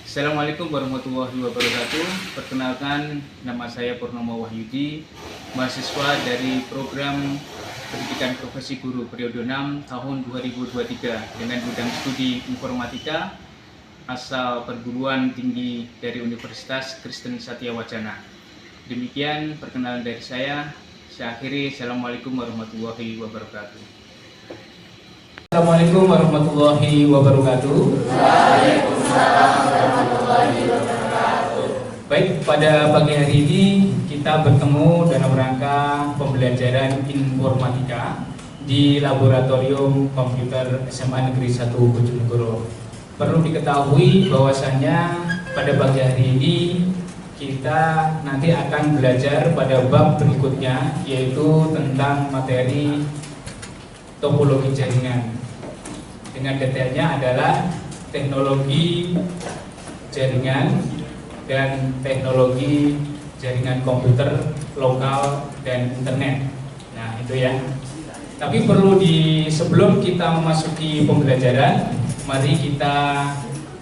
Assalamualaikum warahmatullahi wabarakatuh. Perkenalkan, nama saya Purnomo Wahyudi, mahasiswa dari program Pendidikan Profesi Guru periode 6 tahun 2023 dengan bidang studi Informatika asal perguruan tinggi dari Universitas Kristen Satya Wacana. Demikian perkenalan dari saya. Saya akhiri. Assalamualaikum warahmatullahi wabarakatuh. Assalamualaikum warahmatullahi wabarakatuh. Waalaikumsalam warahmatullahi wabarakatuh. Baik, pada pagi hari ini kita bertemu dalam rangka pembelajaran informatika di Laboratorium Komputer SMA Negeri 1 Bojonegoro. Perlu diketahui bahwasannya pada pagi hari ini kita nanti akan belajar pada bab berikutnya, yaitu tentang materi topologi jaringan. Dengan detailnya adalah teknologi jaringan dan teknologi jaringan komputer lokal dan internet. Nah, itu ya. Tapi perlu sebelum kita memasuki pembelajaran, mari kita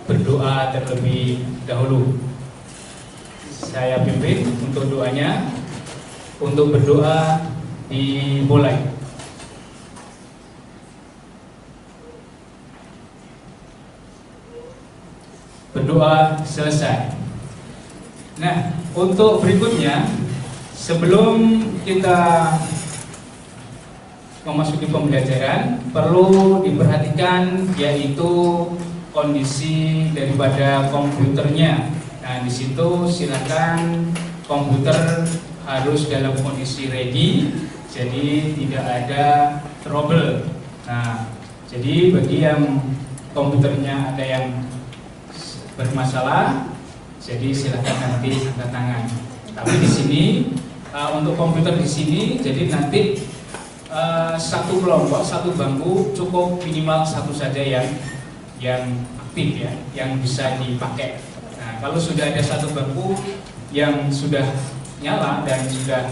berdoa terlebih dahulu. Saya pimpin untuk doanya. Untuk berdoa dimulai. Berdoa selesai. Nah, untuk berikutnya, sebelum kita memasuki pembelajaran, perlu diperhatikan yaitu kondisi daripada komputernya. Nah, di situ silakan komputer harus dalam kondisi ready, jadi tidak ada trouble. Nah, jadi bagi yang komputernya ada yang bermasalah, jadi silakan nanti angkat tangan. Tapi di sini untuk komputer di sini, jadi nanti satu kelompok, satu bangku cukup minimal satu saja yang aktif ya, yang bisa dipakai. Nah, kalau sudah ada satu bangku yang sudah nyala dan sudah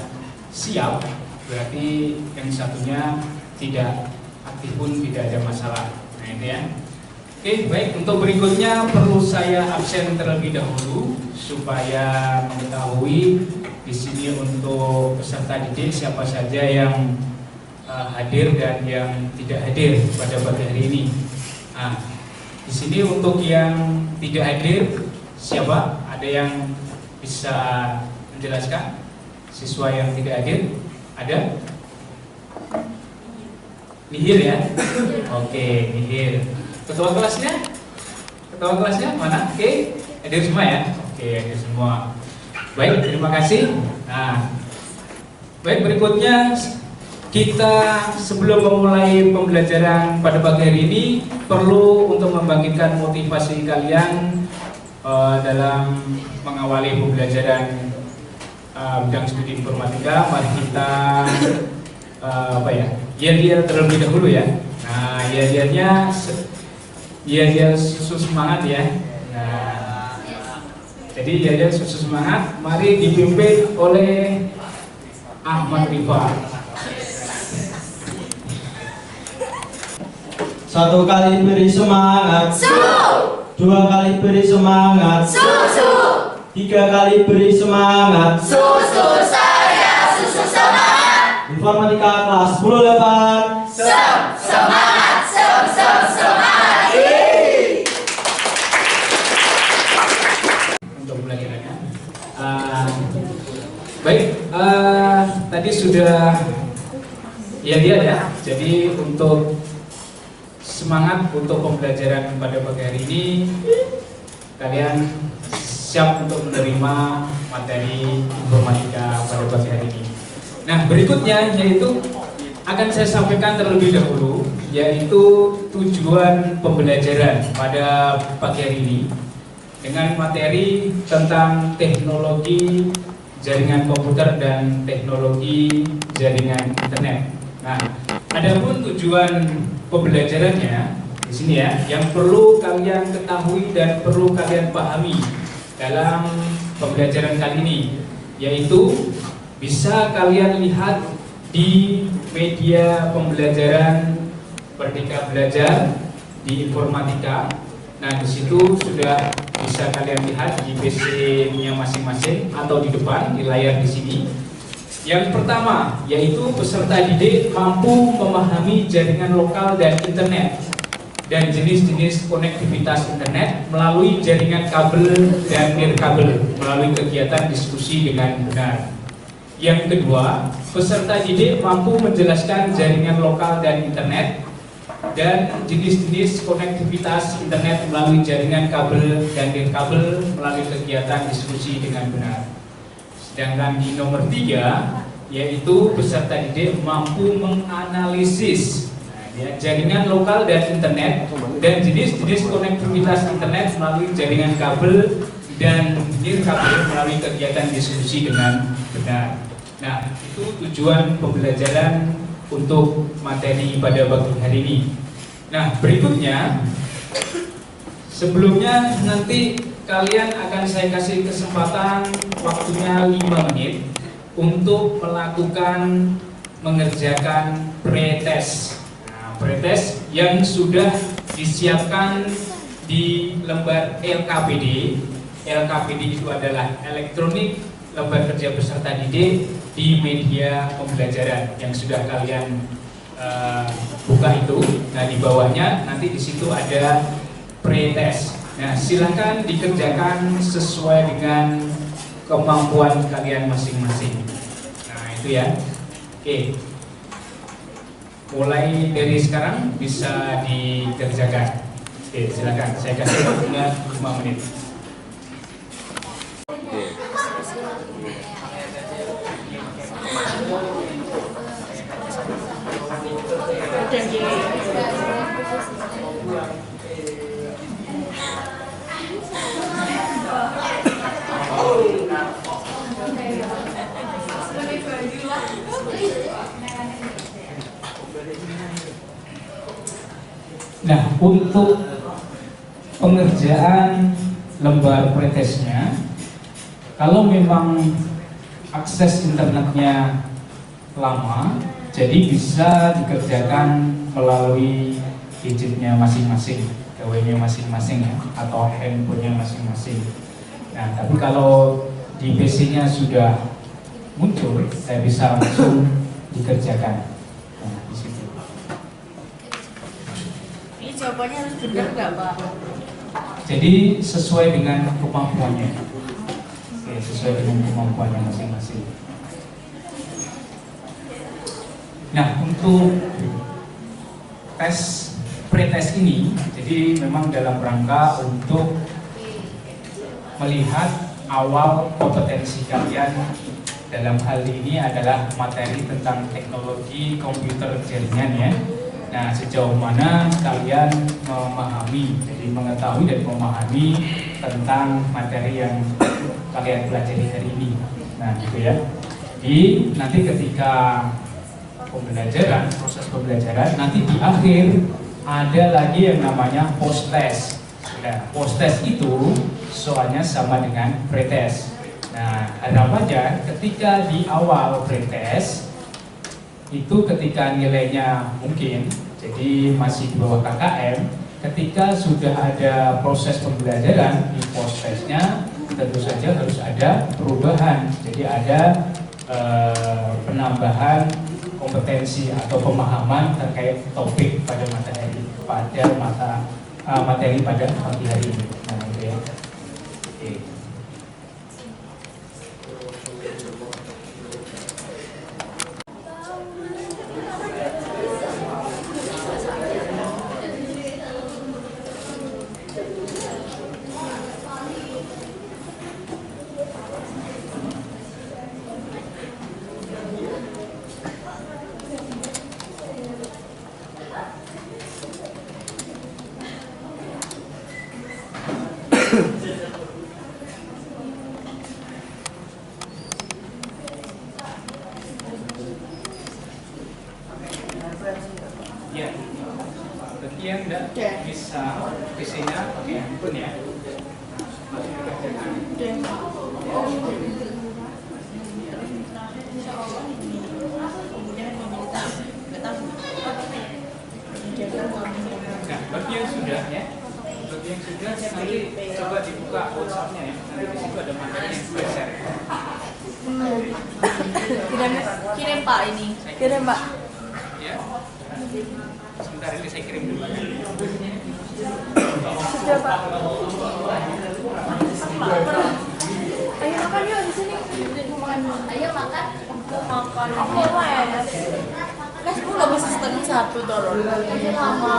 siap, berarti yang satunya tidak aktif pun tidak ada masalah. Nah, itu ya. Oke, baik. Untuk berikutnya perlu saya absen terlebih dahulu supaya mengetahui di sini untuk peserta didik siapa saja yang hadir dan yang tidak hadir pada pagi hari ini. Nah, di sini untuk yang tidak hadir siapa? Ada yang bisa menjelaskan? Siswa yang tidak hadir? Ada? Nihil ya? Oke, nihil. Ketua kelasnya mana? Oke, hadir semua ya? Oke, hadir semua. Baik, terima kasih. Nah, baik, berikutnya kita sebelum memulai pembelajaran pada pagi hari ini perlu untuk membangkitkan motivasi kalian dalam mengawali pembelajaran bidang studi informatika. Mari kita yel-yel terlebih dahulu ya. Nah, yel-yelnya dia susu semangat ya. Nah, jadi dia susu semangat. Mari dipimpin oleh Ahmad Rifa. Satu kali beri semangat, dua kali beri semangat, tiga kali beri semangat, Susu saya, susu semangat. Informatika kelas 10 Semangat, semangat. Untuk pembelajarannya. Baik, tadi sudah ya lihat ya. Jadi untuk semangat untuk pembelajaran pada pagi hari ini, kalian siap untuk menerima materi informatika pada pagi hari ini. Nah, berikutnya yaitu akan saya sampaikan terlebih dahulu, yaitu tujuan pembelajaran pada pagi hari ini dengan materi tentang teknologi jaringan komputer dan teknologi jaringan internet. Nah, adapun tujuan pembelajarannya di sini ya, yang perlu kalian ketahui dan perlu kalian pahami dalam pembelajaran kali ini, yaitu bisa kalian lihat di media pembelajaran Merdeka Belajar di Informatika. Nah, di situ sudah bisa kalian lihat di PC-nya masing-masing atau di depan di layar di sini. Yang pertama yaitu peserta didik mampu memahami jaringan lokal dan internet dan jenis-jenis konektivitas internet melalui jaringan kabel dan nirkabel melalui kegiatan diskusi dengan benar. Yang kedua, peserta didik mampu menjelaskan jaringan lokal dan internet dan jenis-jenis konektivitas internet melalui jaringan kabel dan nirkabel melalui kegiatan diskusi dengan benar. Sedangkan di nomor 3, yaitu peserta didik mampu menganalisis jaringan lokal dan internet dan jenis-jenis konektivitas internet melalui jaringan kabel dan nirkabel melalui kegiatan diskusi dengan benar. Nah, itu tujuan pembelajaran untuk materi pada pagi hari ini. Nah, berikutnya, sebelumnya nanti kalian akan saya kasih kesempatan waktunya 5 menit untuk melakukan mengerjakan pretest. Nah, pretest yang sudah disiapkan di lembar LKPD. LKPD itu adalah elektronik lembar kerja peserta didik di media pembelajaran yang sudah kalian buka itu. Nah, di bawahnya nanti di situ ada pretest. Nah, silahkan dikerjakan sesuai dengan kemampuan kalian masing-masing. Nah, itu ya. Oke. Mulai dari sekarang bisa dikerjakan. Oke, silakan. Saya kasih waktunya 5 menit. Nah, untuk pengerjaan lembar pretestnya, kalau memang akses internetnya lama, jadi bisa dikerjakan melalui gadgetnya masing-masing, GW-nya masing-masing ya, atau handphonenya masing-masing. Nah, tapi kalau di PC-nya sudah muncul, saya bisa langsung dikerjakan. Nah, di situ. Ini jawabannya harus benar nggak, Pak? Jadi sesuai dengan kemampuannya. Oke, sesuai dengan kemampuannya masing-masing. Nah, untuk pretest ini, jadi memang dalam rangka untuk melihat awal kompetensi kalian dalam hal ini adalah materi tentang teknologi komputer jaringan ya. Nah, sejauh mana kalian memahami, jadi mengetahui dan memahami tentang materi yang kalian pelajari hari ini. Nah, gitu ya. Jadi nanti ketika pembelajaran, proses pembelajaran, nanti di akhir ada lagi yang namanya post test. Nah, post test itu soalnya sama dengan pretest. Nah, harapannya ketika di awal pretest itu ketika nilainya mungkin jadi masih di bawah KKM, ketika sudah ada proses pembelajaran di post testnya tentu saja harus ada perubahan. Jadi ada penambahan kompetensi atau pemahaman terkait topik pada materi pada pagi hari ini. Nah, itu ya. Oke. Ya, bagi yang tidak bisa PC-nya pakai handphone ya. Nah, bagi yang sudah ya, bagi yang sudah nanti coba dibuka WhatsApp-nya ya. Nanti di situ ada materi yang saya share. Kirim Pak ini. Kirim Pak. Ya. Sebentar ini saya kirim dulu. Sudah Pak. Ayo makan yuk di sini. Ayo makan. Makan. Aku mau ya. Mas aku nggak bisa setengah satu dorong. Masih lama.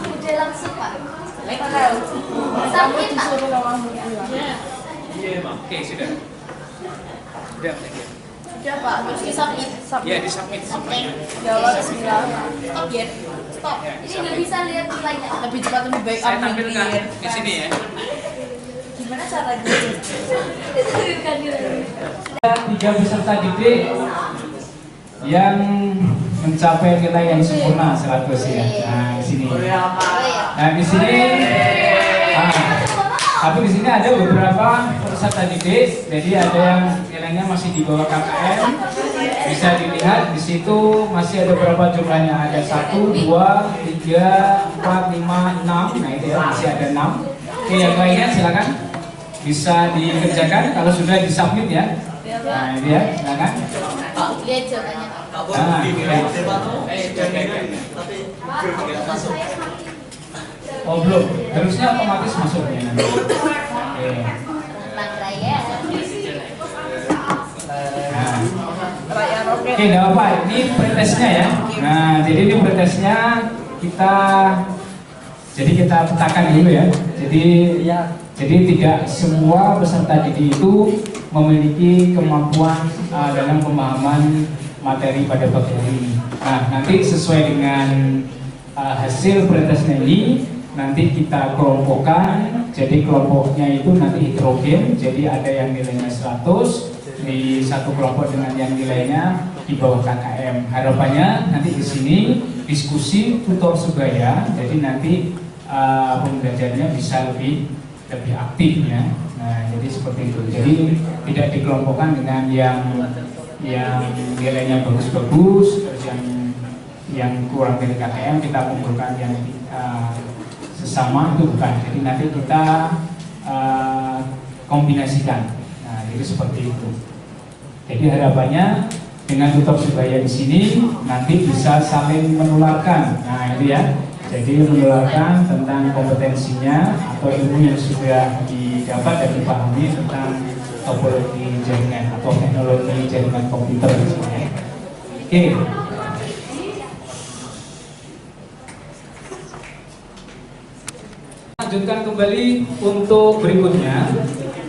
Udah langsung Pak. Sampai Pak. Oke, sudah. Sudah, saya kira. Sudah Pak. Terus di submit. Ya, di submit semuanya. Jawab bismillah. Stop ya. Stop. Ini nggak bisa lihat nilainya. Lebih cepat lebih baik. Saya tampilkan di sini ya. Gimana caranya? Tampilkan nilainya. 3 peserta didik yang mencapai nilai yang sempurna 100 ya. Nah, di sini. Nah, di sini. Tapi di sini ada beberapa peserta didik, jadi ada yang nilainya masih di bawah KKM. Bisa dilihat di situ masih ada berapa jumlahnya? Ada 1, 2, 3, 4, 5, 6. Nah itu ya, masih ada 6. Oke, yang lainnya silakan bisa dikerjakan kalau sudah disubmit ya. Nah ini ya, silakan. Pak, lihat jawabannya. Nah, oh belum, harusnya otomatis masuknya nanti. Oke. Oke, nggak apa-apa. Ini pretestnya ya. Nah, jadi ini pretestnya kita petakan dulu ya. Jadi tidak semua peserta didik itu memiliki kemampuan dalam pemahaman materi pada pagi hari ini. Nah, nanti sesuai dengan hasil pretestnya ini, nanti kita kelompokkan. Jadi kelompoknya itu nanti heterogen. Jadi ada yang nilainya 100 di satu kelompok dengan yang nilainya di bawah KKM. Harapannya nanti di sini diskusi tutor sebaya. Jadi nanti pembelajarannya bisa lebih aktif ya. Nah, jadi seperti itu. Jadi tidak dikelompokkan dengan yang nilainya bagus-bagus, terus yang kurang dari KKM kita kumpulkan yang sesama, itu bukan. Jadi nanti kita kombinasikan. Nah, jadi seperti itu. Jadi harapannya dengan tutor sebaya di sini nanti bisa saling menularkan. Nah, itu ya. Jadi menularkan tentang kompetensinya atau ilmu yang sudah didapat dan dipahami tentang topologi jaringan atau teknologi jaringan komputer di sini. Oke. Lanjutkan kembali untuk berikutnya.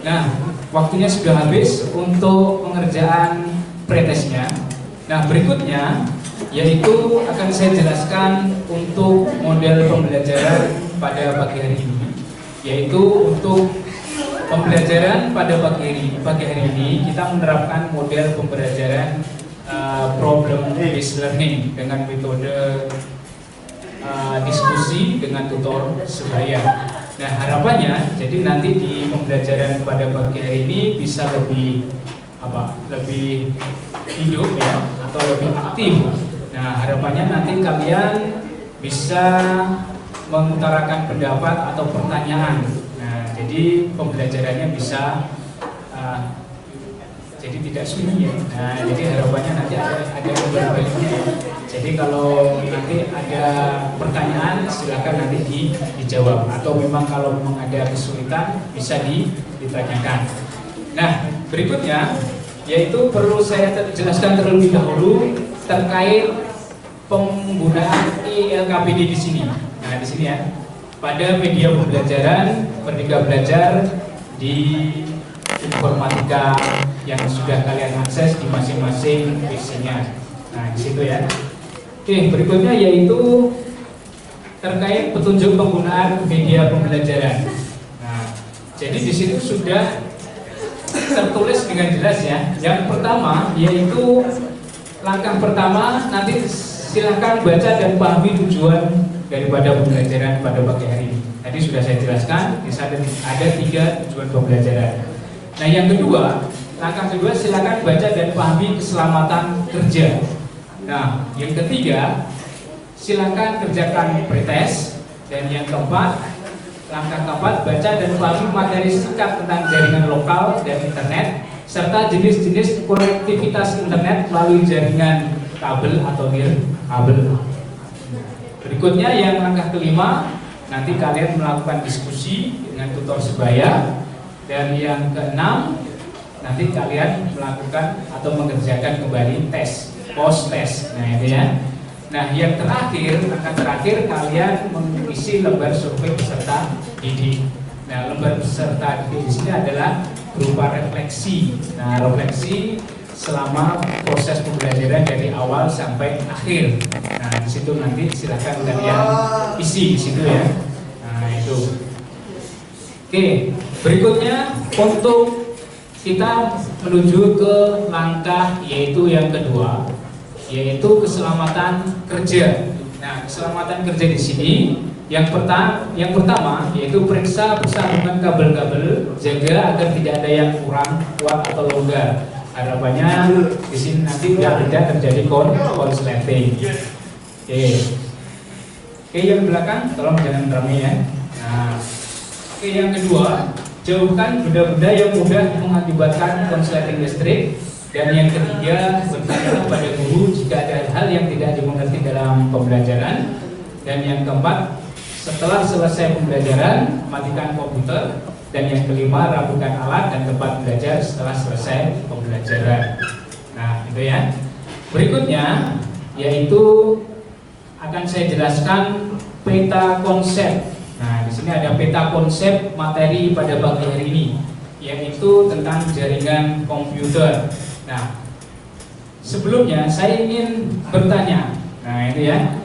Nah, waktunya sudah habis untuk pengerjaan pretestnya. Nah, berikutnya yaitu akan saya jelaskan untuk model pembelajaran pada pagi hari ini. Yaitu untuk pembelajaran pada pagi hari ini kita menerapkan model pembelajaran problem based learning dengan metode diskusi dengan tutor sebaya. Nah, harapannya jadi nanti di pembelajaran pada pagi hari ini bisa lebih hidup ya atau lebih aktif. Nah, harapannya nanti kalian bisa mengutarakan pendapat atau pertanyaan. Nah, jadi pembelajarannya bisa jadi tidak sunyi ya. Nah, jadi harapannya nanti ada berbalik. Jadi kalau nanti ada pertanyaan silakan nanti dijawab, atau memang kalau memang ada kesulitan bisa ditanyakan. Nah, berikutnya yaitu perlu saya jelaskan terlebih dahulu terkait penggunaan ILKPD di sini. Nah, di sini ya. Pada media pembelajaran Merdeka Belajar di informatika yang sudah kalian akses di masing-masing PC-nya. Nah, di situ ya. Oke, berikutnya yaitu terkait petunjuk penggunaan media pembelajaran. Nah, jadi di situ sudah tertulis dengan jelas ya. Yang pertama yaitu langkah pertama, nanti silakan baca dan pahami tujuan daripada pembelajaran pada pagi hari ini. Tadi sudah saya jelaskan, di sana ada 3 tujuan pembelajaran. Nah, yang kedua, langkah kedua silakan baca dan pahami keselamatan kerja. Nah, yang ketiga silakan kerjakan pretest. Dan yang keempat, langkah keempat, baca dan pahami materi singkat tentang jaringan lokal dan internet serta jenis-jenis konektivitas internet melalui jaringan kabel atau kabel. Berikutnya yang langkah kelima, nanti kalian melakukan diskusi dengan tutor sebaya. Dan yang keenam, nanti kalian melakukan atau mengerjakan kembali tes, post test. Nah itu ya. Nah yang terakhir, langkah terakhir, kalian mengisi lembar survei peserta didik. Nah lembar peserta didik di sini adalah berupa refleksi. Nah refleksi selama proses pembelajaran dari awal sampai akhir. Nah di situ nanti silakan kalian isi di situ ya. Nah itu. Oke, berikutnya untuk kita menuju ke langkah yaitu yang kedua, yaitu keselamatan kerja. Nah, keselamatan kerja di sini yang pertama yaitu periksa persambungan kabel-kabel, jaga agar tidak ada yang kurang kuat atau longgar. Harapannya di sini nanti tidak terjadi konsleting. Oke, yang belakang tolong jangan ramai ya. Nah, oke, yang kedua, jauhkan benda-benda yang mudah mengakibatkan konsleting listrik. Dan yang ketiga, bertanya pada guru jika ada hal yang tidak dimengerti dalam pembelajaran. Dan yang keempat, setelah selesai pembelajaran, matikan komputer. Dan yang kelima, rapikan alat dan tempat belajar setelah selesai pembelajaran. Nah, itu ya. Berikutnya, yaitu akan saya jelaskan peta konsep. Nah, di sini ada peta konsep materi pada pagi hari ini, yaitu tentang jaringan komputer. Nah, sebelumnya saya ingin bertanya. Nah, itu ya.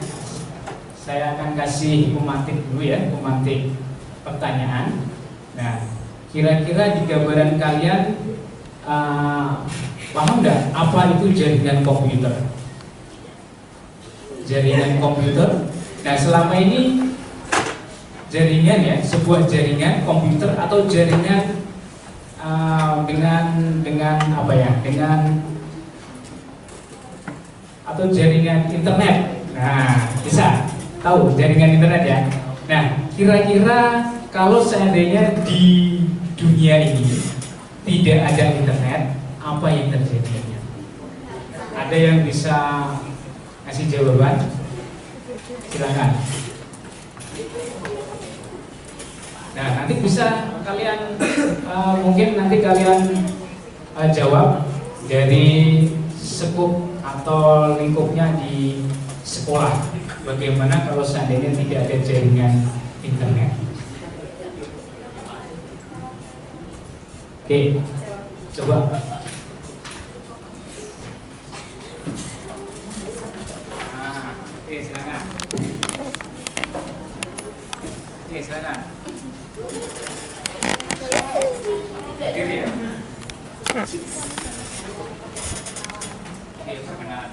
Saya akan kasih pemantik dulu ya, pemantik pertanyaan. Nah, kira-kira di gambaran kalian paham nggak apa itu jaringan komputer? Jaringan komputer. Nah, selama ini jaringan ya, sebuah jaringan komputer atau jaringan dengan apa ya, atau jaringan internet. Nah, bisa tahu jaringan internet ya. Nah, kira-kira kalau seandainya di dunia ini tidak ada internet, apa yang terjadi? Ada yang bisa kasih jawaban? Silakan. Nah, nanti bisa kalian mungkin nanti kalian jawab dari sekup atau lingkupnya di sekolah. Bagaimana kalau seandainya tidak ada jaringan internet? Oke, coba. Oke, silakan. Oke, silakan. Diri ya. Oke, perkenalan.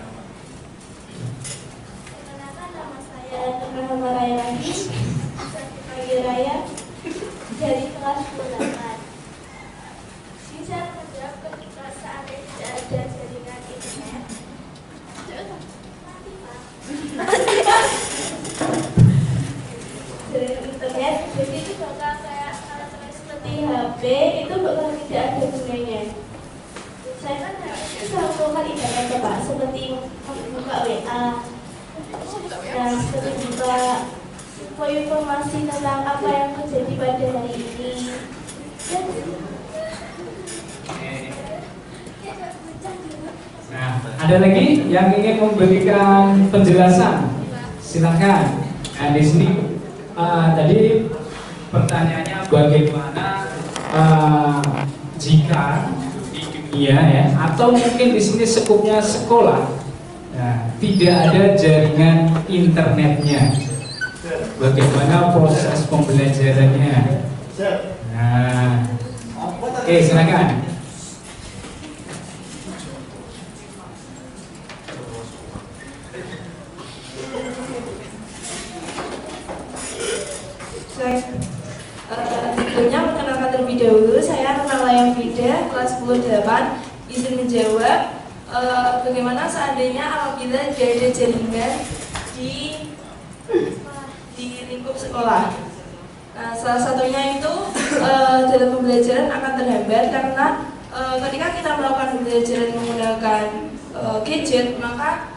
Nama Raya lagi, saya Raya dari kelas 8. Bisa menjawab ketika seandainya tidak ada jaringan internet. Jaringan internet, jadi itu bakal kayak seperti HP, itu bakal tidak ada gunanya. Saya kan satu kali dapat Pak, seperti membuka WA. Nah, seperti juga info informasi tentang apa yang terjadi pada hari ini. Nah, ada lagi yang ingin memberikan penjelasan? Silakan. Nah, di sini tadi pertanyaannya bagaimana jika di dunia ya, atau mungkin di sini sekupnya sekolah. Nah, tidak ada jaringan internetnya. Bagaimana proses pembelajarannya? Nah, oke, silakan. Sebelumnya perkenalkan terlebih dahulu, saya Layang Fida, kelas 10-8, izin menjawab bagaimana seandainya apabila tidak ada jaringan di di lingkup sekolah. Nah, salah satunya itu dalam pembelajaran akan terhambat karena ketika kita melakukan pembelajaran menggunakan gadget, maka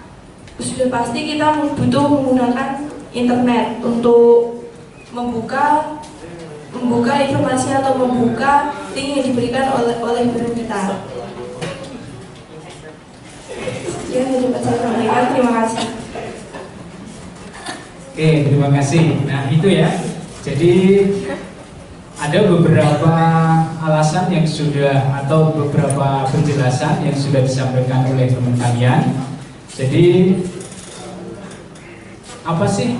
sudah pasti kita butuh menggunakan internet untuk membuka informasi atau membuka link yang diberikan oleh guru kita. Yang dapat saya sampaikan, terima kasih. Oke, terima kasih. Nah itu ya. Jadi ada beberapa alasan yang sudah atau beberapa penjelasan yang sudah disampaikan oleh teman kalian. Jadi apa sih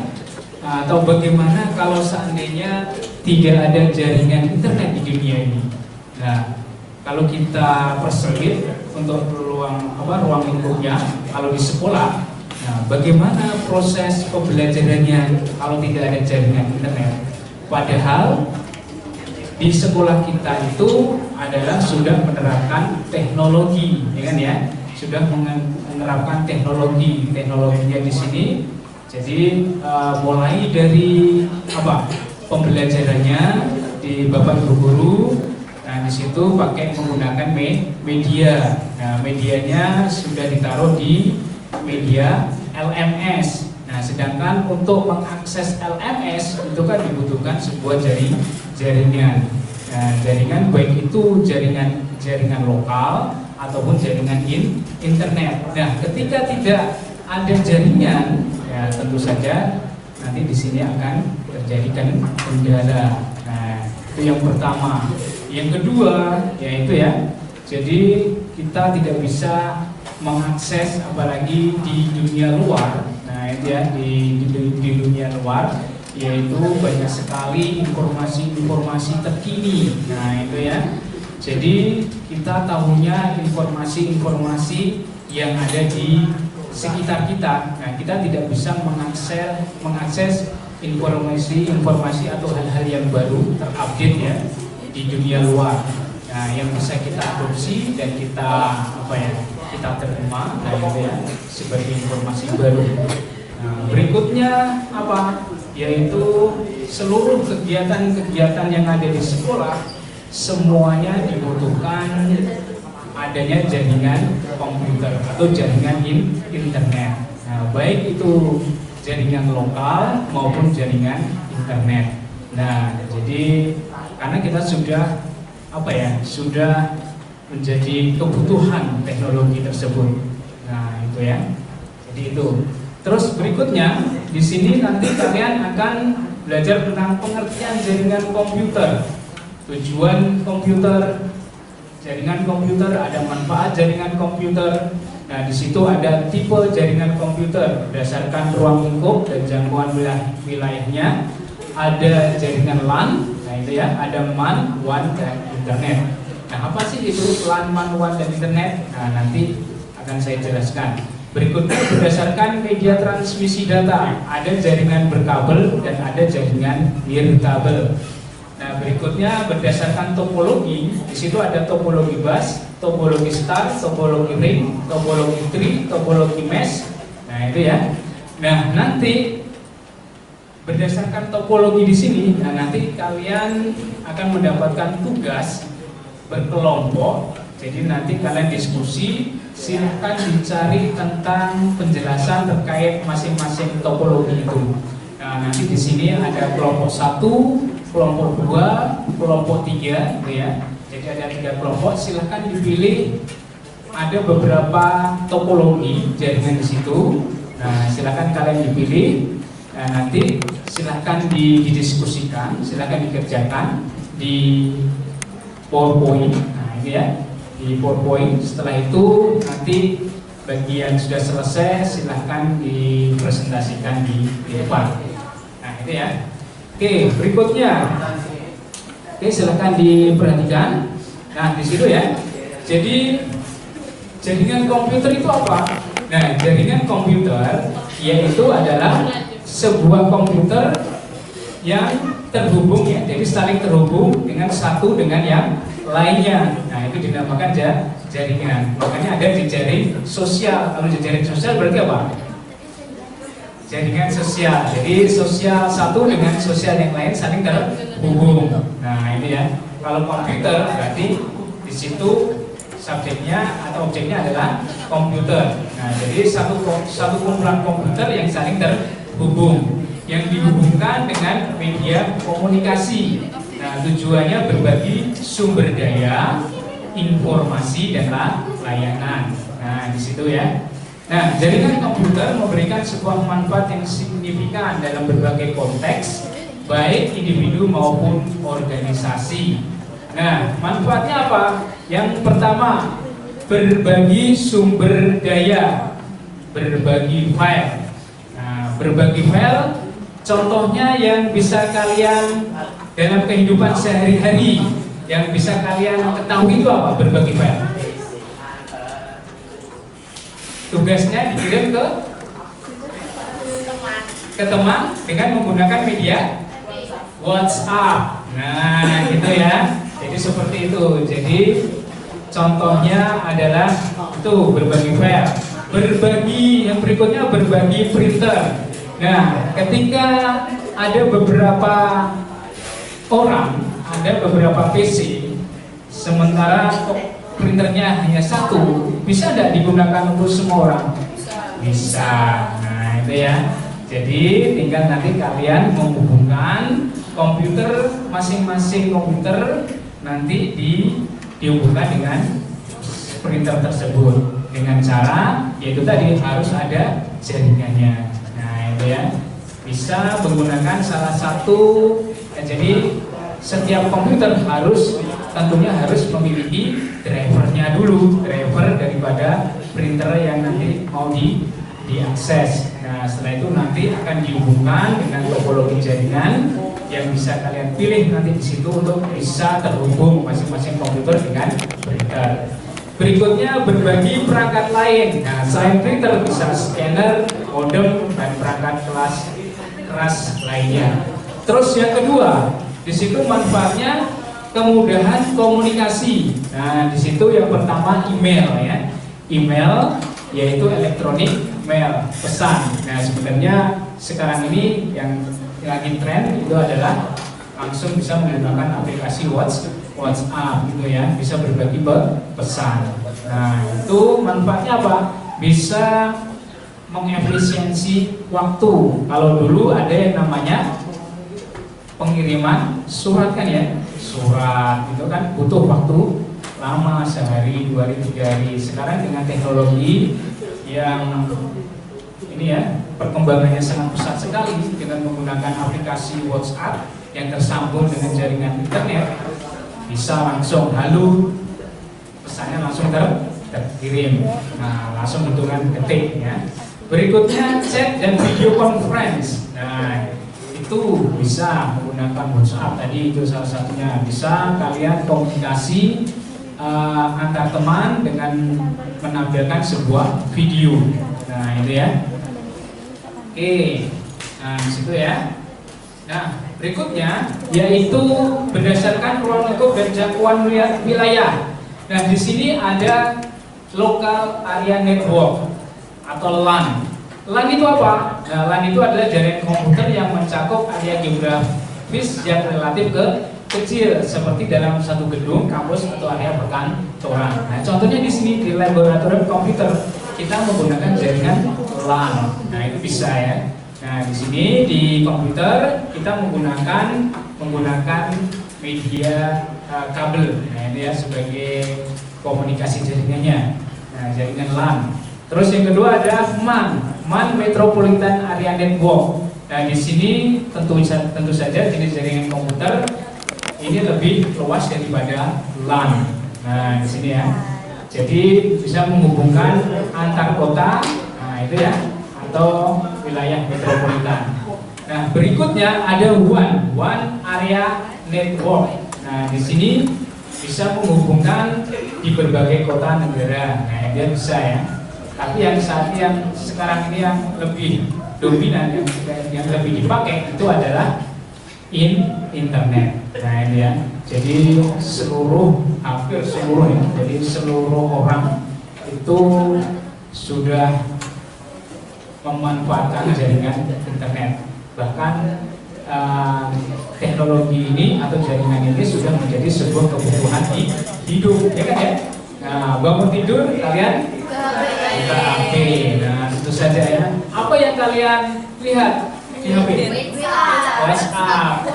atau bagaimana kalau seandainya tidak ada jaringan internet di dunia ini? Nah, kalau kita persempit untuk ruang lingkupnya, kalau di sekolah, nah bagaimana proses pembelajarannya kalau tidak ada jaringan internet? Padahal di sekolah kita itu adalah sudah menerapkan teknologi, ya kan ya? Sudah menerapkan teknologinya di sini. Jadi mulai dari pembelajarannya di Bapak Ibu guru, nah di situ pakai menggunakan media. Nah medianya sudah ditaruh di media LMS. Nah sedangkan untuk mengakses LMS itu kan dibutuhkan sebuah jaringan. Nah, jaringan baik itu jaringan lokal ataupun jaringan internet. Nah ketika tidak ada jaringan, ya tentu saja nanti di sini akan terjadi kendala. Nah, itu yang pertama. Yang kedua yaitu ya, jadi kita tidak bisa mengakses apalagi di dunia luar. Nah, itu ya di dunia luar yaitu banyak sekali informasi terkini. Nah, itu ya. Jadi kita tahunya informasi yang ada di sekitar kita. Nah, kita tidak bisa mengakses informasi atau hal-hal yang baru terupdate ya di dunia luar. Nah, yang bisa kita adopsi dan kita terima, nah itu ya sebagai informasi baru. Nah, berikutnya yaitu seluruh kegiatan yang ada di sekolah semuanya dibutuhkan adanya jaringan komputer atau jaringan internet. Nah, baik itu jaringan lokal maupun jaringan internet. Nah, jadi karena kita sudah menjadi kebutuhan teknologi tersebut. Nah, itu ya. Jadi itu. Terus berikutnya di sini nanti kalian akan belajar tentang pengertian jaringan komputer, tujuan komputer, jaringan komputer, ada manfaat jaringan komputer. Nah, di situ ada tipe jaringan komputer berdasarkan ruang lingkup dan jangkauan wilayahnya. Ada jaringan LAN, nah itu ya, ada MAN, WAN, dan internet. Nah, apa sih itu LAN, MAN, WAN, dan internet? Nah, nanti akan saya jelaskan. Berikutnya berdasarkan media transmisi data, ada jaringan berkabel dan ada jaringan nirkabel. Nah, berikutnya berdasarkan topologi, di situ ada topologi bus, topologi star, topologi ring, topologi tree, topologi mesh. Nah, itu ya. Nah, nanti berdasarkan topologi di sini, nah nanti kalian akan mendapatkan tugas berkelompok. Jadi nanti kalian diskusi, silahkan dicari tentang penjelasan terkait masing-masing topologi itu. Nah, nanti di sini ada kelompok 1, kelompok 2, kelompok 3, gitu ya. Jadi ada 3 kelompok. Silahkan dipilih. Ada beberapa topologi jaringan di situ. Nah, silahkan kalian dipilih. Nah, nanti silahkan didiskusikan, silahkan dikerjakan di PowerPoint. Nah, ini ya, di PowerPoint. Setelah itu nanti bagi yang sudah selesai silahkan dipresentasikan di depan. Nah, itu ya. Oke, berikutnya. Oke, silahkan diperhatikan. Nah, di situ ya. Jadi jaringan komputer itu apa? Nah, jaringan komputer yaitu adalah sebuah komputer yang terhubung ya, jadi saling terhubung dengan satu dengan yang lainnya. Nah, itu dinamakan jaringan. Makanya ada jejaring sosial. Kalau jejaring sosial berarti apa? jaringan sosial. Jadi sosial satu dengan sosial yang lain saling terhubung. Nah ini ya. Kalau komputer berarti di situ subjeknya atau objeknya adalah komputer. Nah jadi satu kumpulan komputer yang saling terhubung, yang dihubungkan dengan media komunikasi. Nah tujuannya berbagi sumber daya, informasi dan layanan. Nah di situ ya. Nah, jaringan komputer memberikan sebuah manfaat yang signifikan dalam berbagai konteks, baik individu maupun organisasi. Nah, manfaatnya apa? Yang pertama, berbagi sumber daya, berbagi file. Nah, berbagi file, contohnya yang bisa kalian dalam kehidupan sehari-hari, yang bisa kalian ketahui itu apa? Berbagi file. Tugasnya dikirim ke teman dengan menggunakan media WhatsApp. Nah, gitu ya. Jadi seperti itu. Jadi contohnya adalah itu berbagi file. Berbagi yang berikutnya berbagi printer. Nah, ketika ada beberapa orang, ada beberapa PC, sementara printernya hanya satu, bisa tidak digunakan untuk semua orang? Bisa. Nah itu ya. Jadi tinggal nanti kalian menghubungkan komputer, masing-masing komputer nanti dihubungkan dengan printer tersebut dengan cara yaitu tadi harus ada jaringannya. Nah itu ya. Bisa menggunakan salah satu. Jadi setiap komputer tentunya harus memiliki drivernya dulu, driver daripada printer yang nanti mau diakses. Nah setelah itu nanti akan dihubungkan dengan topologi jaringan yang bisa kalian pilih nanti di situ untuk bisa terhubung masing-masing komputer dengan printer. Berikutnya berbagi perangkat lain. Nah selain printer bisa scanner, modem dan perangkat keras lainnya. Terus yang kedua, di situ manfaatnya kemudahan komunikasi. Nah, di situ yang pertama email ya. Email yaitu elektronik mail, pesan. Nah, sebenarnya sekarang ini yang lagi tren itu adalah langsung bisa menggunakan aplikasi WhatsApp gitu ya, bisa berbagi pesan. Nah, itu manfaatnya apa? Bisa mengefisiensi waktu. Kalau dulu ada yang namanya pengiriman surat kan ya, surat itu kan butuh waktu lama, sehari, 2 hari, 3 hari. Sekarang dengan teknologi yang ini ya, perkembangannya sangat pesat sekali dengan menggunakan aplikasi WhatsApp yang tersambung dengan jaringan internet, bisa langsung halo, pesannya langsung terkirim. Nah, langsung hitungan detik ya. Berikutnya chat dan video conference. Nah, itu bisa menggunakan WhatsApp tadi, itu salah satunya. Bisa kalian komunikasi antar teman dengan menampilkan sebuah video. Nah itu ya. Oke, nah disitu ya. Nah berikutnya yaitu berdasarkan ruang lingkup dan jangkauan wilayah. Nah di sini ada local area network atau LAN. LAN itu apa? Nah, LAN itu adalah jaringan komputer yang mencakup area geografis yang relatif kecil, seperti dalam satu gedung, kampus atau area perkantoran. Nah, contohnya di sini di laboratorium komputer kita menggunakan jaringan LAN. Nah, itu bisa ya. Nah, di sini di komputer kita menggunakan media kabel. Nah, ini ya sebagai komunikasi jaringannya. Nah, jaringan LAN. Terus yang kedua ada MAN Metropolitan Area Network. Nah, di sini tentu saja jenis jaringan komputer ini lebih luas daripada LAN. Nah, di sini ya. Jadi bisa menghubungkan antar kota, nah itu ya, atau wilayah metropolitan. Nah, berikutnya ada WAN Area Network. Nah, di sini bisa menghubungkan di berbagai kota negara. Nah, dia bisa ya. Tapi yang sekarang ini yang lebih dominan, yang lebih dipakai itu adalah internet. Nah ini ya, jadi hampir seluruh ya, jadi seluruh orang itu sudah memanfaatkan jaringan internet. Bahkan teknologi ini atau jaringan ini sudah menjadi sebuah kebutuhan hidup, ya kan ya? Nah, bangun tidur kalian buka HP. Nah, tentu saja ya. Apa yang kalian lihat di HP? WhatsApp,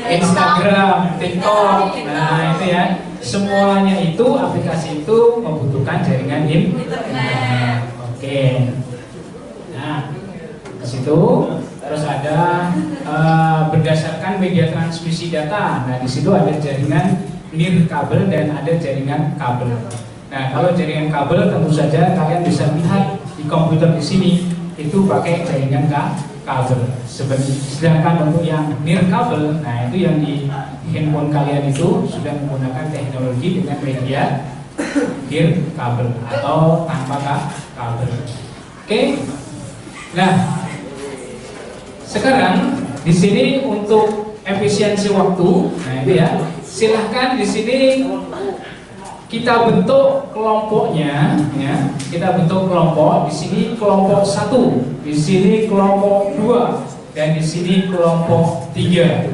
Instagram, TikTok. Nah, itu ya. Semuanya itu aplikasi itu membutuhkan jaringan internet. Oke. Nah, ke situ terus ada berdasarkan media transmisi data. Nah, di situ ada jaringan nirkabel dan ada jaringan kabel. Nah, kalau jaringan kabel tentu saja kalian bisa lihat di komputer di sini itu pakai jaringan kabel. Sedangkan untuk yang nirkabel, nah itu yang di handphone kalian itu sudah menggunakan teknologi dengan media nirkabel atau tanpa kabel. Oke. Nah, sekarang di sini untuk efisiensi waktu, nah itu ya. Silahkan di sini kita bentuk kelompoknya, ya. Kita bentuk kelompok. Di sini kelompok 1, di sini kelompok 2, dan di sini kelompok 3.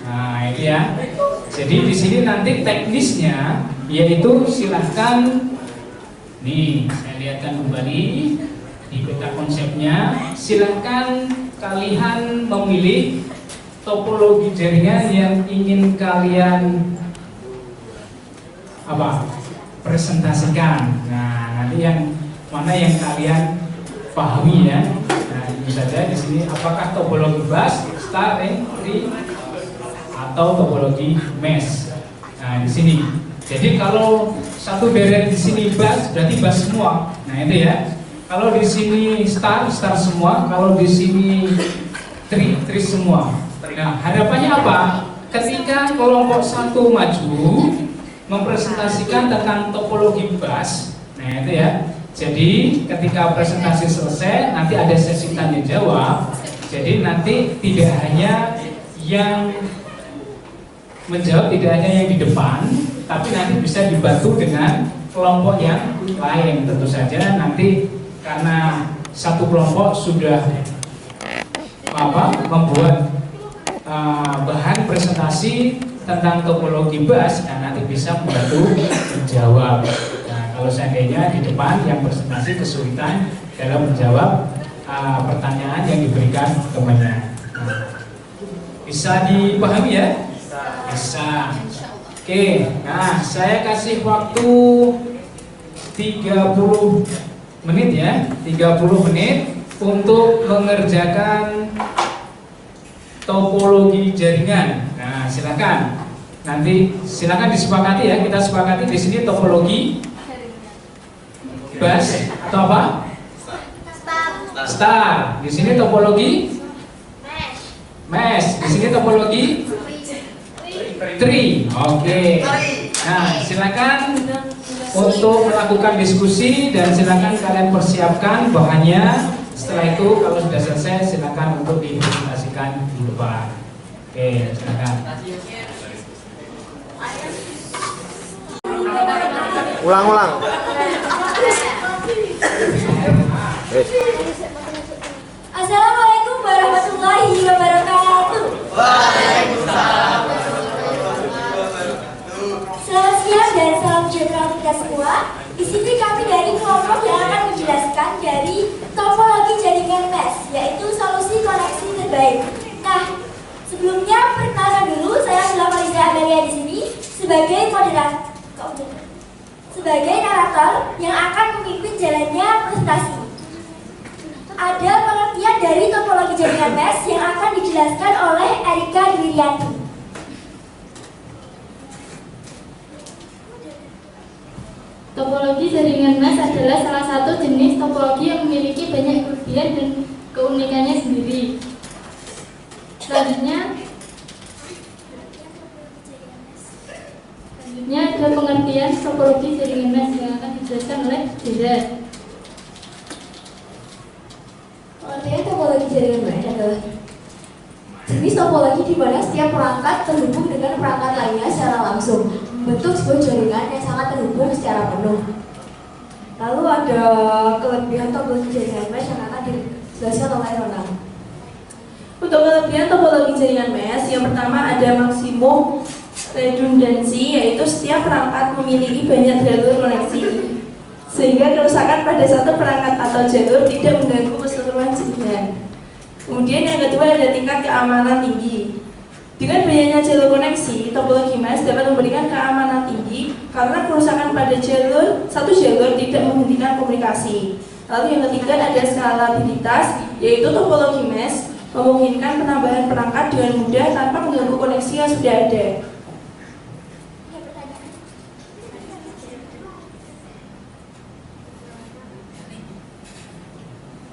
Nah, ini ya. Jadi di sini nanti teknisnya yaitu silahkan nih saya lihatkan kembali di peta konsepnya. Silahkan kalian memilih topologi jaringan yang ingin kalian presentasikan. Nah, nanti yang mana yang kalian pahami ya. Nah, ini saja di sini apakah topologi bus, star, ring, tree, atau topologi mesh. Nah, di sini. Jadi kalau satu deret di sini bus berarti bus semua. Nah, itu ya. Kalau di sini star semua, kalau di sini tree semua. Nah, harapannya apa? Ketika kelompok 1 maju mempresentasikan tentang topologi bus, nah itu ya. Jadi ketika presentasi selesai, nanti ada sesi tanya jawab. Jadi nanti tidak hanya yang menjawab, tidak hanya yang di depan, tapi nanti bisa dibantu dengan kelompok yang lain. Tentu saja nanti karena satu kelompok sudah membuat bahan presentasi tentang topologi bus, dan nanti bisa membantu menjawab. Nah, kalau seandainya di depan yang presentasi kesulitan dalam menjawab pertanyaan yang diberikan temannya. Nah, bisa dipahami ya? Bisa. Oke, nah saya kasih waktu 30 menit ya, 30 menit untuk mengerjakan topologi jaringan. Nah, silakan. Nanti silakan disepakati ya. Kita sepakati di sini topologi bus atau apa? Star. Di sini topologi mesh. Di sini topologi tree. Oke. Nah, silakan untuk melakukan diskusi dan silakan kalian persiapkan bahannya. Setelah itu kalau sudah selesai silakan untuk dipresentasikan di depan. Oke, silakan. Ulang. Assalamualaikum warahmatullahi wabarakatuh. Waalaikumsalam. Selamat siang dan salam sejahtera untuk kita semua. Di sini kami dari kelompok yang akan menjelaskan dari topologi jaringan mesh, yaitu solusi koneksi terbaik. Nah, sebelumnya perkenalkan dulu, saya adalah Fariza Amelia di sini sebagai narator yang akan memimpin jalannya presentasi. Ada pengertian dari topologi jaringan mesh yang akan dijelaskan oleh Erika Dwirianti. Topologi jaringan mesh adalah salah satu jenis topologi yang memiliki banyak kelebihan dan keunikannya sendiri. Selanjutnya ada pengertian topologi jaringan mesh yang akan dijelaskan oleh Dira. Pengertian topologi jaringan mesh adalah jenis topologi di mana setiap perangkat terhubung dengan perangkat lainnya secara langsung, membentuk sebuah jaringan yang sangat terhubung secara penuh. Lalu ada kelebihan topologi jaringan mesh yang Jelaskan oleh Ronald. Untuk kelebihan topologi jaringan mesh, yang pertama ada maksimum redundansi, yaitu setiap perangkat memiliki banyak jalur koneksi, sehingga kerusakan pada satu perangkat atau jalur tidak mengganggu keseluruhan jaringan. Kemudian yang kedua ada tingkat keamanan tinggi. Dengan banyaknya jalur koneksi, topologi mesh dapat memberikan keamanan tinggi karena kerusakan pada satu jalur tidak menghentikan komunikasi. Lalu yang ketiga ada skalabilitas, yaitu topologi mesh memungkinkan penambahan perangkat dengan mudah tanpa mengganggu koneksi yang sudah ada.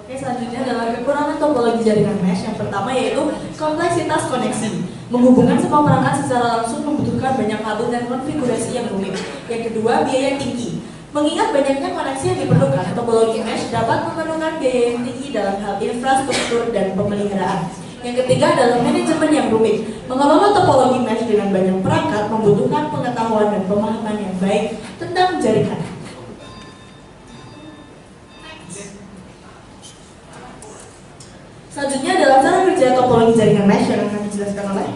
Oke, selanjutnya adalah kekurangan topologi jaringan mesh. Yang pertama yaitu kompleksitas koneksi. Menghubungkan semua perangkat secara langsung membutuhkan banyak kabel dan konfigurasi yang rumit. Yang kedua, biaya tinggi. Mengingat banyaknya koneksi yang diperlukan, topologi mesh dapat memerlukan biaya yang tinggi dalam hal infrastruktur dan pemeliharaan. Yang ketiga adalah manajemen yang rumit. Mengelola topologi mesh dengan banyak perangkat membutuhkan pengetahuan dan pemahaman yang baik tentang jaringan. Selanjutnya adalah cara kerja topologi jaringan mesh yang akan dijelaskan oleh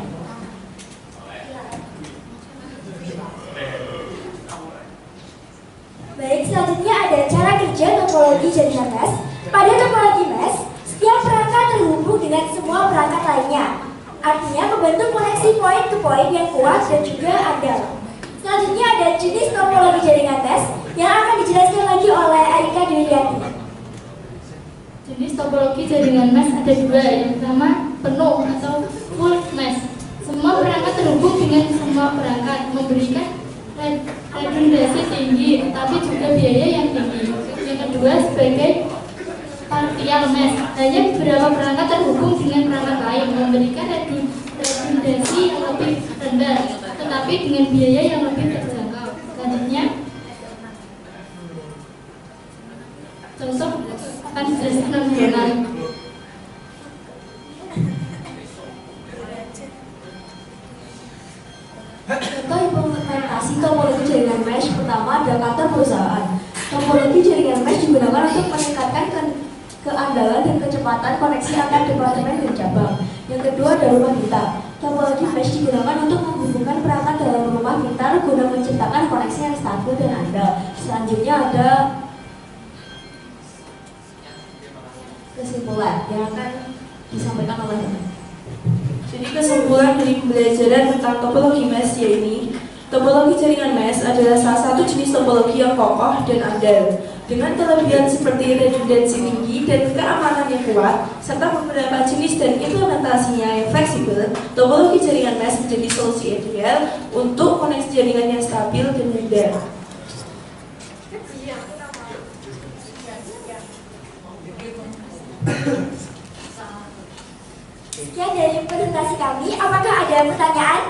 Baik, selanjutnya ada cara kerja topologi jaringan mesh. Pada topologi mesh, setiap perangkat terhubung dengan semua perangkat lainnya. Artinya membentuk koneksi poin ke poin yang kuat dan juga andal. Selanjutnya ada jenis topologi jaringan mesh yang akan dijelaskan lagi oleh Arika Dwiyanti. Jenis topologi jaringan mesh ada dua. Yang pertama penuh atau full mesh. Semua perangkat terhubung dengan semua perangkat, memberikan redundansi tinggi, tapi juga biaya yang tinggi. Yang kedua sebagai partial mesh, hanya beberapa perangkat terhubung dengan perangkat lain, memberikan redundansi yang lebih rendah, tetapi dengan biaya yang lebih terjangkau. Selanjutnya, contoh akan dijelaskan oleh Ronald. Contoh implementasi topologi jaringan mesh pertama ada kantor perusahaan. Topologi jaringan mesh digunakan untuk meningkatkan keandalan dan kecepatan koneksi antar departemen dan cabang. Yang kedua ada rumah kita. Topologi mesh digunakan untuk menghubungkan perangkat dalam rumah pintar guna menciptakan koneksi yang stabil dan andal. Selanjutnya ada kesimpulan yang akan disampaikan oleh Jadi kesimpulan dari pembelajaran tentang topologi mesh ini, topologi jaringan mesh adalah salah satu jenis topologi yang kokoh dan andal. Dengan kelebihan seperti redundansi tinggi dan keamanan yang kuat, serta beberapa jenis dan implementasinya yang fleksibel, topologi jaringan mesh menjadi solusi ideal untuk koneksi jaringan yang stabil dan mudah. Sekian dari presentasi kami. Apakah ada pertanyaan?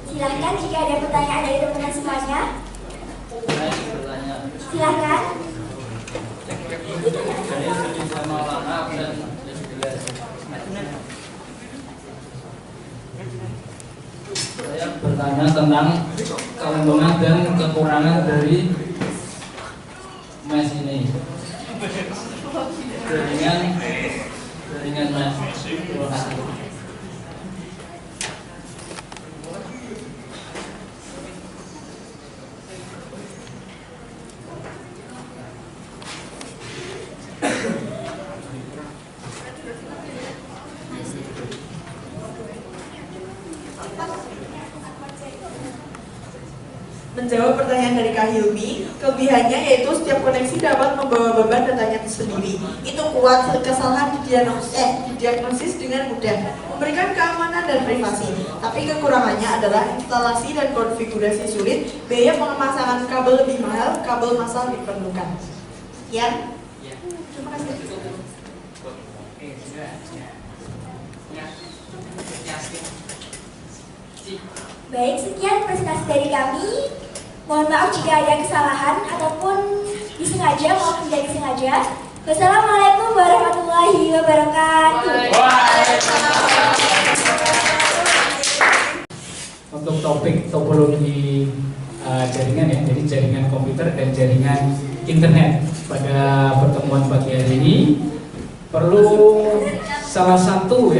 Silahkan jika ada pertanyaan dari teman-teman semuanya. Silahkan. Saya bertanya tentang keuntungan dan kekurangan dari mesh ini. Jaringan mesh. Terima kasih. Menjawab pertanyaan dari Kak Hilmi, kelebihannya yaitu setiap koneksi dapat membawa beban datanya tersendiri. Itu kuat, kesalahan didiagnosis dengan mudah, memberikan keamanan dan privasi. Tapi kekurangannya adalah instalasi dan konfigurasi sulit, biaya pemasangan kabel lebih mahal, kabel massal diperlukan. Sekian. Terima kasih. Oke, sudah. Baik, sekian presentasi dari kami. Mohon maaf jika ada kesalahan ataupun disengaja maupun tidak disengaja. Wassalamualaikum warahmatullahi wabarakatuh. Untuk topik topologi jaringan ya, jadi jaringan komputer dan jaringan internet pada pertemuan pagi hari ini perlu salah satu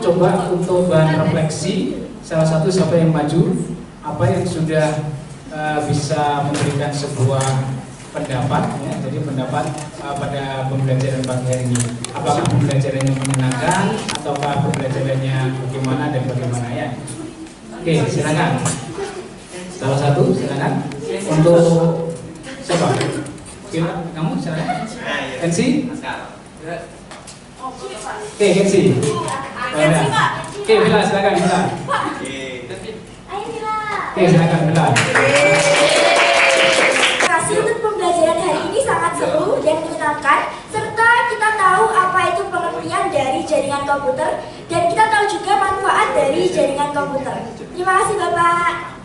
coba untuk bahan refleksi. Salah satu siapa yang maju, apa yang sudah bisa memberikan sebuah pendapat ya, jadi pendapat pada pembelajaran pagi hari ini, apakah pembelajarannya menyenangkan ataukah pembelajarannya bagaimana dan bagaimana ya. Oke, silakan. Salah satu silakan. Untuk siapa? Kamu silakan. Kensi? Oke, Kensi. Oke, Bila silakan Bila. Ayo Mila. Oke, silakan Bila. Terima kasih untuk pembelajaran hari ini sangat seru dan menyenangkan, serta kita tahu apa itu pengertian dari jaringan komputer dan kita tahu juga manfaat dari jaringan komputer. Terima kasih Bapak.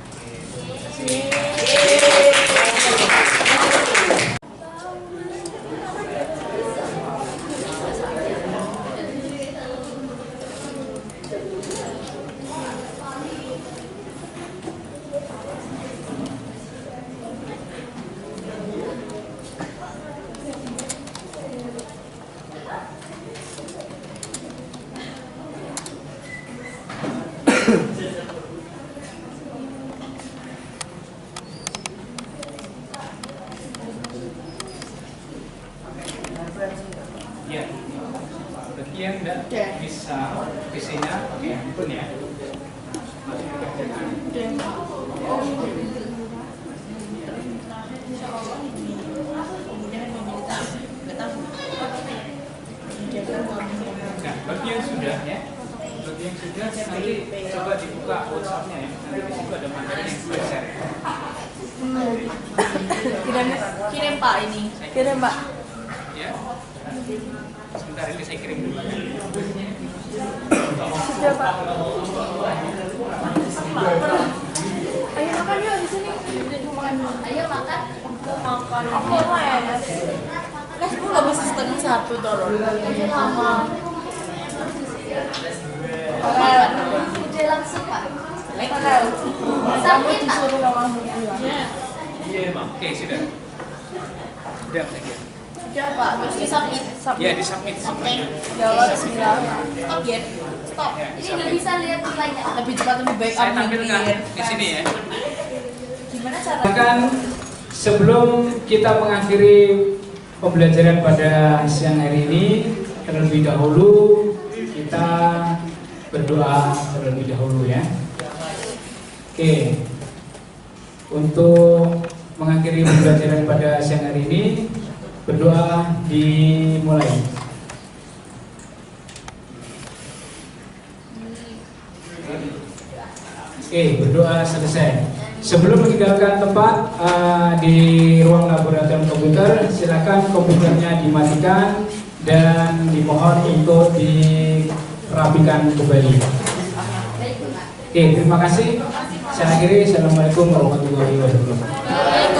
Ya, bagi yang tidak bisa PC-nya pakai handphone ya. Masih dikerjakan. Nah, bagi yang sudah ya, nanti coba dibuka WhatsApp-nya ya. Nanti di situ ada materi yang sudah share. Kirim Pak ini. Kirim Pak. Ya. Sebentar ini saya kirim dulu. Sudah Pak. Ayo makan yuk di sini. Ayo makan. Makan. Aku les. Les pun nggak bisa 1:30 turun. Lama. Udah langsung Pak. Sakit disuruh lawan. Oke, sudah. Sudah saya kira. Sudah Pak. Terus di submit. Ya, di submit semuanya. Jawab bismillah. Stop ya. Stop. Ini nggak bisa lihat nilainya. Lebih cepat lebih baik. Saya tampilkan di sini ya. Gimana cara? Bahkan sebelum kita mengakhiri pembelajaran pada siang hari ini, terlebih dahulu kita berdoa terlebih dahulu ya. Oke. Untuk mengakhiri pembelajaran pada siang hari ini, berdoa dimulai. Oke, berdoa selesai. Sebelum meninggalkan tempat di ruang laboratorium komputer, silakan komputernya dimatikan dan dimohon untuk dirapikan kembali. Oke, terima kasih. Saya akhiri. Assalamualaikum warahmatullahi wabarakatuh.